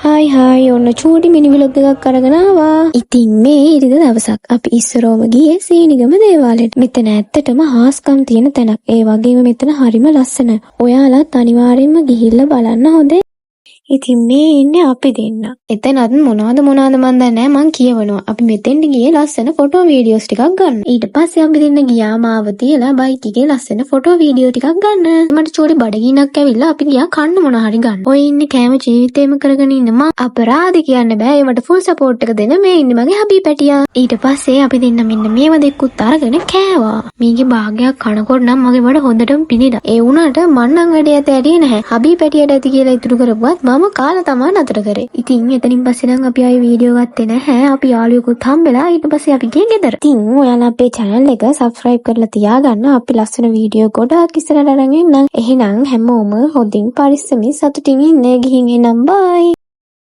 Hi hi ඔන්න චූටි මිනි vlog එකක් අරගෙන ආවා. ඉතින් මේ ඉරිද දවසක් අපි ඉස්සරෝම ගියේ සීනිගම දේවාලයට. මෙතන ඇත්තටම හාස්කම් තියෙන තැනක්. ඒ වගේම මෙතන හරිම ලස්සන. ඔයාලත් අනිවාර්යෙන්ම ගිහිල්ලා බලන්න හොඳේ. ඉතින් මේ ඉන්නේ අපි දෙන්න. එතනත් මොනවද මන් දන්නේ නැහැ මං කියවනවා. අපි මෙතෙන්ට ගියේ ලස්සන ෆොටෝ වීඩියෝස් ටිකක් ගන්න. ඊට පස්සේ අපි දෙන්න ගියා මාව තියලා බයික් එකේ ලස්සන ෆොටෝ වීඩියෝ ටිකක් ගන්න. මට චෝටි බඩගින්නක් ඇවිල්ලා අපි ගියා කන්න මොන හරි ගන්න. ඔය ඉන්නේ කෑම ජීවිතේම කරගෙන ඉන්න මං අපරාධ කියන්න බෑ. ඒවට ෆුල් සපෝට් එක දෙන මේ ඉන්නේ මගේ හබී පැටියා. ඊට පස්සේ අපි දෙන්න මෙන්න මේව දෙක්කුත් අරගෙන කෑවා. මේකේ භාගයක් කනකොට නම් මගේ බඩ හොඳටම පිනිලා. ඒ වුණාට මං නම් වැඩේ ඇත ඇරියේ නැහැ. හබී පැටියට ඇති කියලා ඉතුරු කරපුවත් මම කාලා තමයි නතර කරේ. ඉතින් එතනින් පස්සේ නම් අපි ආයේ වීඩියෝ ගත්තේ නැහැ. අපි යාළුවෙකුත් හම්බෙලා ඊට පස්සේ අපි ගියේ ගෙදර. ඉතින් ඔයාලා අපේ channel එක subscribe කරලා තියාගන්න. අපි ලස්සන වීඩියෝ ගොඩාක් ඉස්සරහට අරන් එන්නම්. එහෙනම් හැමෝම හොඳින් පරිස්සමින් සතුටින් ඉන්න. ගිහින් එනම් bye.